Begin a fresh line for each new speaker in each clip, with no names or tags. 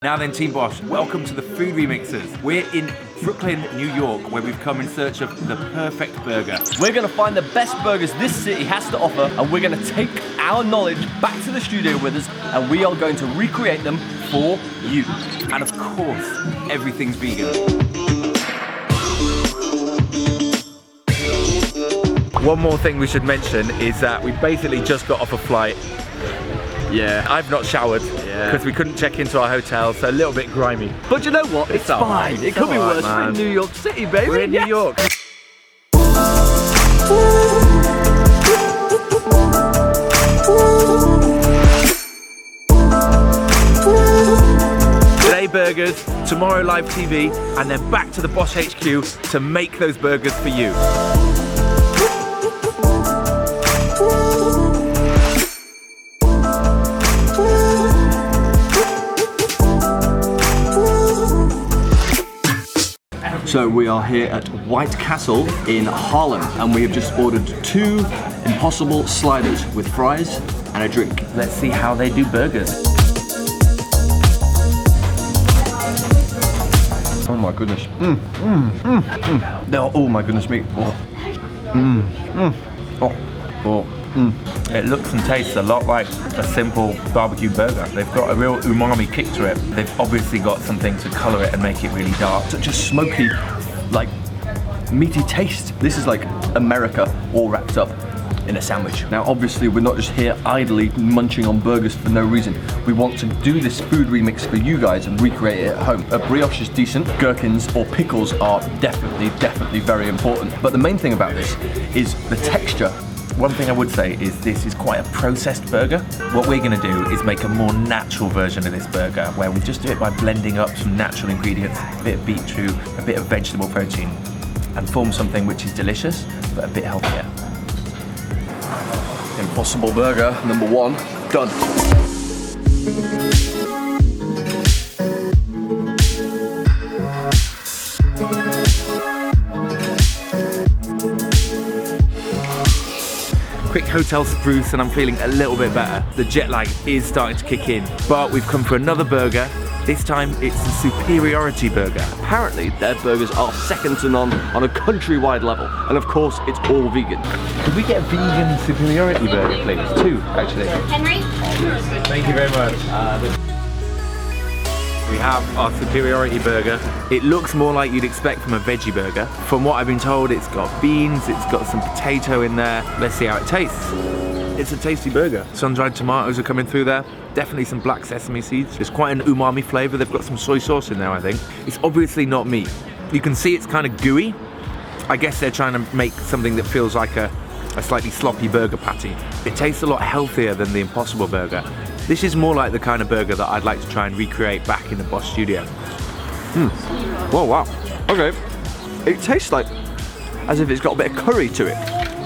Now then, Team Bosch, welcome to the Food Remixers. We're in Brooklyn, New York, where we've come in search of the perfect burger.
We're gonna find the best burgers this city has to offer, and we're gonna take our knowledge back to the studio with us, and we are going to recreate them for you.
And of course, everything's vegan. One more thing we should mention is that we basically just got off a flight.
Yeah.
I've not showered because we couldn't check into our hotel, so a little bit grimy.
But you know what? It's fine. It could be worse. We're in New York City, baby.
We're in New York. Today burgers, tomorrow live TV, and then back to the BOSH HQ to make those burgers for you.
So we are here at White Castle in Harlem, and we have just ordered 2 impossible sliders with fries and a drink.
Let's see how they do burgers.
Oh my goodness. Oh my goodness me.
It looks and tastes a lot like a simple barbecue burger. They've got a real umami kick to it. They've obviously got something to colour it and make it really dark.
Such a smoky, like, meaty taste. This is like America all wrapped up in a sandwich. Now obviously we're not just here idly munching on burgers for no reason. We want to do this food remix for you guys and recreate it at home. A brioche is decent, gherkins or pickles are definitely very important. But the main thing about this is the texture.
One thing I would say is this is quite a processed burger. What we're going to do is make a more natural version of this burger, where we just do it by blending up some natural ingredients, a bit of beetroot, a bit of vegetable protein, and form something which is delicious, but a bit healthier.
Impossible burger number 1, done.
Quick hotel spruce and I'm feeling a little bit better. The jet lag is starting to kick in, but we've come for another burger. This time it's the superiority burger.
Apparently their burgers are second to none on a countrywide level, and of course it's all vegan.
Could we get a vegan superiority burger please? 2 actually.
Henry?
Thank you very much. We have our superiority burger. It looks more like you'd expect from a veggie burger. From what I've been told, it's got beans, it's got some potato in there. Let's see how it tastes. It's a tasty burger. Sun-dried tomatoes are coming through there. Definitely some black sesame seeds. There's quite an umami flavor. They've got some soy sauce in there, I think. It's obviously not meat. You can see it's kind of gooey. I guess they're trying to make something that feels like a slightly sloppy burger patty. It tastes a lot healthier than the Impossible burger. This is more like the kind of burger that I'd like to try and recreate back in the BOSH studio.
Whoa, wow. Okay. It tastes like as if it's got a bit of curry to it.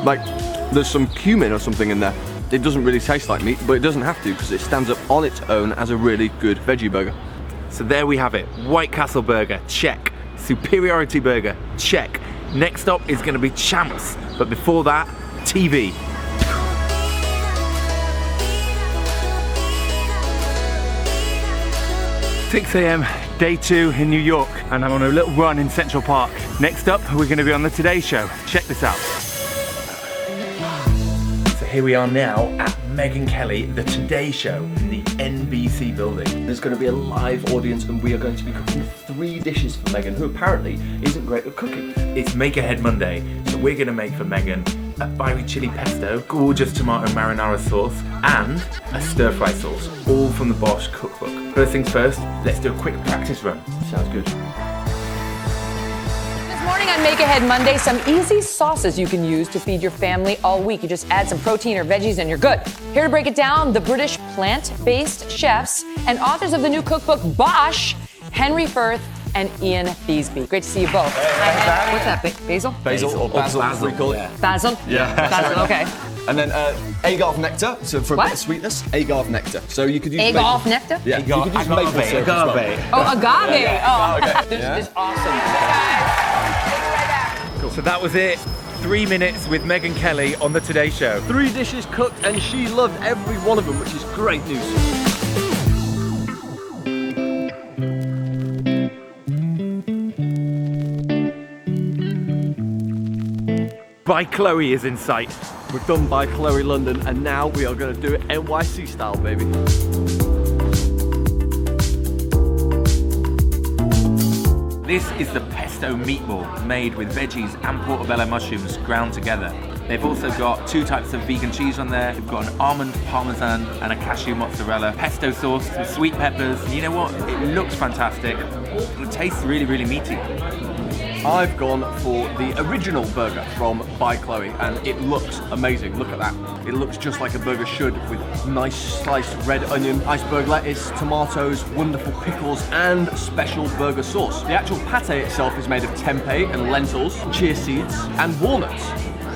Like there's some cumin or something in there. It doesn't really taste like meat, but it doesn't have to because it stands up on its own as a really good veggie burger.
So there we have it. White Castle burger, check. Superiority burger, check. Next up is going to be champs, but before that, TV. $6 AM, day 2 in New York, and I'm on a little run in Central Park. Next up, we're going to be on the Today Show. Check this out. So here we are now at Megyn Kelly, the Today Show, in the NBC building.
There's going to be a live audience, and we are going to be cooking 3 dishes for Megyn, who apparently isn't great at cooking.
It's Make Ahead Monday, so we're going to make for Megyn a fiery chili pesto, gorgeous tomato marinara sauce, and a stir-fry sauce, all from the BOSH cookbook. First things first, let's do a quick practice run.
Sounds good.
This morning on Make Ahead Monday, some easy sauces you can use to feed your family all week. You just add some protein or veggies and you're good. Here to break it down, the British plant-based chefs and authors of the new cookbook BOSH, Henry Firth and Ian Thiesby. Great to see you both. Hi, what's that, basil?
Basil or basil, as we call it.
Basil?
Yeah.
Basil, okay.
And then agave nectar, so for a bit of sweetness, agave nectar. So you could use
Agave nectar?
Yeah, you could use maple syrup as well.
Oh, agave. Oh,
okay.
This is awesome.
Cool. So that was it. 3 minutes with Megyn Kelly on the Today Show.
3 dishes cooked, and she loved every one of them, which is great news.
By Chloe is in sight.
We've done By Chloe London, and now we are going to do it NYC style, baby.
This is the pesto meatball made with veggies and portobello mushrooms ground together. They've also got 2 types of vegan cheese on there. They've got an almond parmesan and a cashew mozzarella, pesto sauce, some sweet peppers. And you know what? It looks fantastic. It tastes really, really meaty.
I've gone for the original burger from By Chloe, and it looks amazing. Look at that. It looks just like a burger should, with nice sliced red onion, iceberg lettuce, tomatoes, wonderful pickles, and special burger sauce. The actual pate itself is made of tempeh and lentils, chia seeds, and walnuts.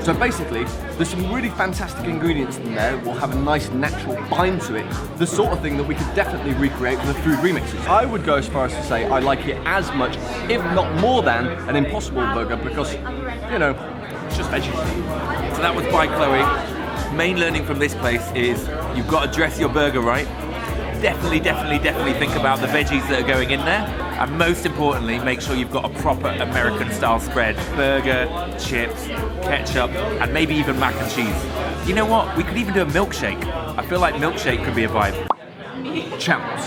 So basically, there's some really fantastic ingredients in there that will have a nice natural bind to it, the sort of thing that we could definitely recreate with the Food Remixers. I would go as far as to say I like it as much, if not more than, an Impossible burger because, you know, it's just veggies.
So that was By Chloe. Main learning from this place is you've got to dress your burger right. Definitely think about the veggies that are going in there. And most importantly, make sure you've got a proper American style spread. Burger, chips, ketchup, and maybe even mac and cheese. You know what? We could even do a milkshake. I feel like milkshake could be a vibe.
Champs.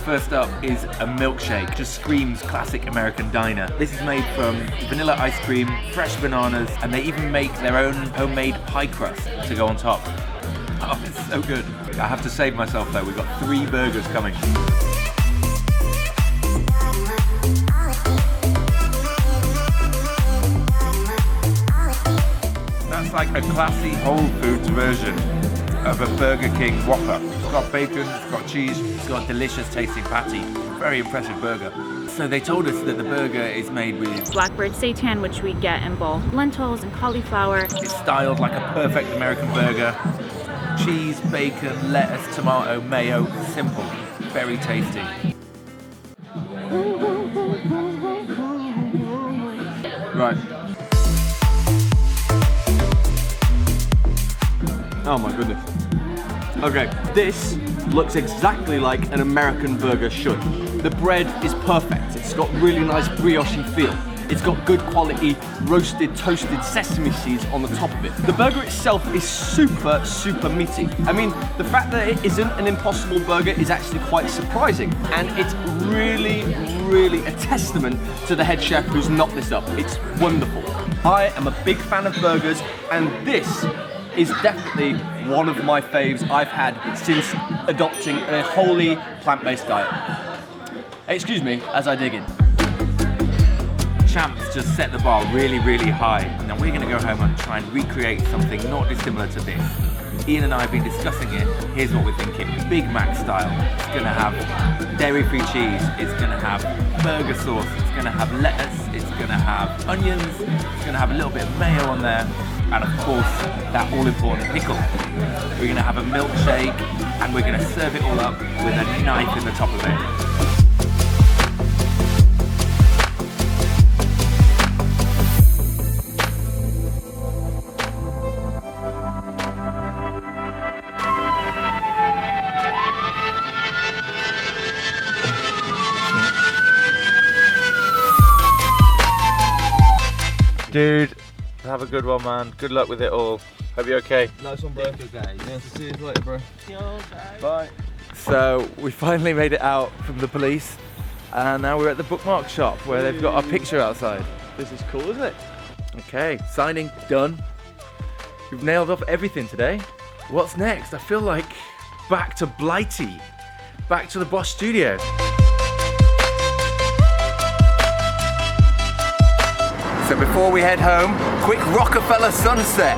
First up is a milkshake. Just screams classic American diner. This is made from vanilla ice cream, fresh bananas, and they even make their own homemade pie crust to go on top. Oh, it's so good. I have to save myself though. We've got 3 burgers coming. That's like a classy Whole Foods version of a Burger King Whopper. It's got bacon, it's got cheese, it's got a delicious tasting patty. Very impressive burger. So they told us that the burger is made with
blackbird seitan, which we get in both lentils and cauliflower.
It's styled like a perfect American burger. Cheese, bacon, lettuce, tomato, mayo, simple, very tasty.
Right. Oh my goodness. Okay, this looks exactly like an American burger should. The bread is perfect. It's got really nice brioche feel. It's got good quality roasted, toasted sesame seeds on the top of it. The burger itself is super meaty. I mean, the fact that it isn't an Impossible burger is actually quite surprising. And it's really a testament to the head chef who's knocked this up. It's wonderful. I am a big fan of burgers, and this is definitely one of my faves I've had since adopting a wholly plant-based diet. Excuse me as I dig in.
Champs just set the bar really high. Now we're gonna go home and try and recreate something not dissimilar to this. Ian and I have been discussing it. Here's what we're thinking. Big Mac style. It's gonna have dairy-free cheese. It's gonna have burger sauce. It's gonna have lettuce. It's gonna have onions. It's gonna have a little bit of mayo on there. And of course, that all-important pickle. We're gonna have a milkshake and we're gonna serve it all up with a knife in the top of it. Dude, have a good one, man. Good luck with it all. Hope you're okay.
Nice one, bro. Yeah, see you later, bro. Bye.
So we finally made it out from the police, and now we're at the bookmark shop where they've got our picture outside.
This is cool, isn't it?
Okay, signing done. We've nailed off everything today. What's next? I feel like back to Blighty, back to the BOSH studio. So before we head home, quick Rockefeller sunset.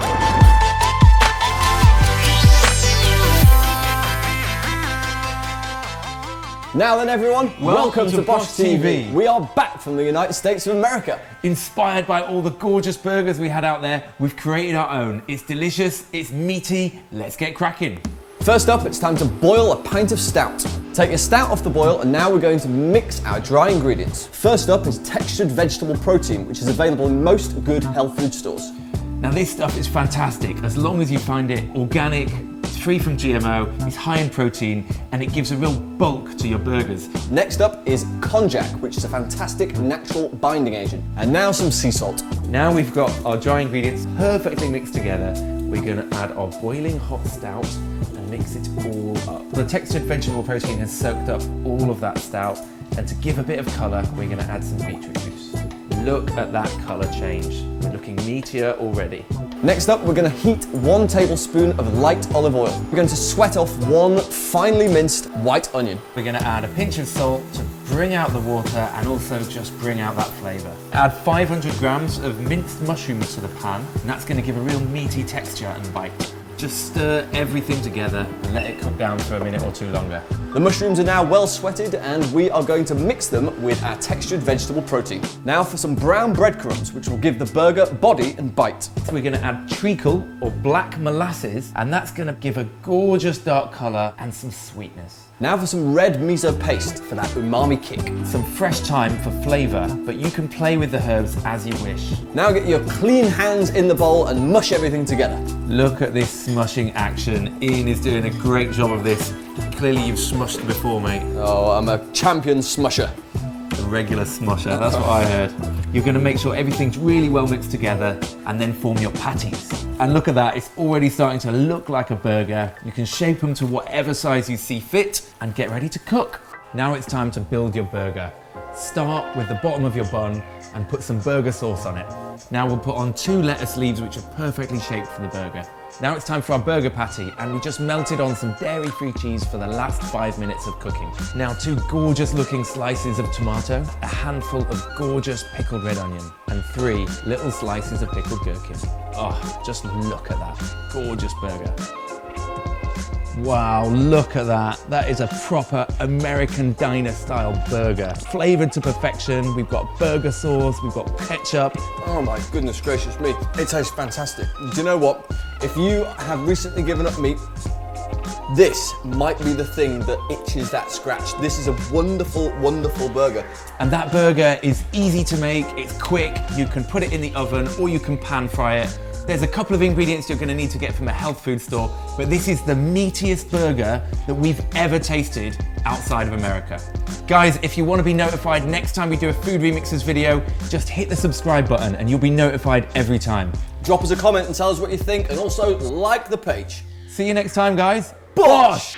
Now then everyone, welcome to BOSH TV. We are back from the United States of America.
Inspired by all the gorgeous burgers we had out there, we've created our own. It's delicious, it's meaty, let's get cracking.
First up, it's time to boil a pint of stout. Take your stout off the boil, and now we're going to mix our dry ingredients. First up is textured vegetable protein, which is available in most good health food stores.
Now this stuff is fantastic, as long as you find it organic, free from GMO, it's high in protein, and it gives a real bulk to your burgers.
Next up is konjac, which is a fantastic natural binding agent. And now some sea salt.
Now we've got our dry ingredients perfectly mixed together. We're going to add our boiling hot stout and mix it all up. The textured vegetable protein has soaked up all of that stout, and to give a bit of colour, we're going to add some beetroot juice. Look at that colour change. We're looking meatier already.
Next up, we're going to heat 1 tablespoon of light olive oil. We're going to sweat off 1 finely minced white onion.
We're going to add a pinch of salt to bring out the water and also just bring out that flavour. Add 500 grams of minced mushrooms to the pan, and that's going to give a real meaty texture and bite. Just stir everything together and let it cook down for a minute or two longer.
The mushrooms are now well sweated, and we are going to mix them with our textured vegetable protein. Now for some brown breadcrumbs, which will give the burger body and bite.
We're going to add treacle or black molasses, and that's going to give a gorgeous dark colour and some sweetness.
Now for some red miso paste for that umami kick.
Some fresh thyme for flavour, but you can play with the herbs as you wish.
Now get your clean hands in the bowl and mush everything together.
Look at this smushing action. Ian is doing a great job of this. Clearly you've smushed before, mate.
Oh, I'm a champion smusher.
A regular smusher, that's what I heard. You're going to make sure everything's really well mixed together and then form your patties. And look at that, it's already starting to look like a burger. You can shape them to whatever size you see fit and get ready to cook. Now it's time to build your burger. Start with the bottom of your bun and put some burger sauce on it. Now we'll put on 2 lettuce leaves which are perfectly shaped for the burger. Now it's time for our burger patty, and we just melted on some dairy-free cheese for the last 5 minutes of cooking. Now 2 gorgeous looking slices of tomato, a handful of gorgeous pickled red onion, and 3 little slices of pickled gherkin. Oh, just look at that gorgeous burger. Wow, look at that. That is a proper American diner style burger. Flavored to perfection. We've got burger sauce, we've got ketchup.
Oh my goodness gracious me. It tastes fantastic. Do you know what? If you have recently given up meat, this might be the thing that itches that scratch. This is a wonderful, wonderful burger.
And that burger is easy to make, it's quick, you can put it in the oven or you can pan fry it. There's a couple of ingredients you're going to need to get from a health food store, but this is the meatiest burger that we've ever tasted outside of America. Guys, if you want to be notified next time we do a Food Remixers video, just hit the subscribe button and you'll be notified every time.
Drop us a comment and tell us what you think, and also like the page.
See you next time, guys.
BOSH!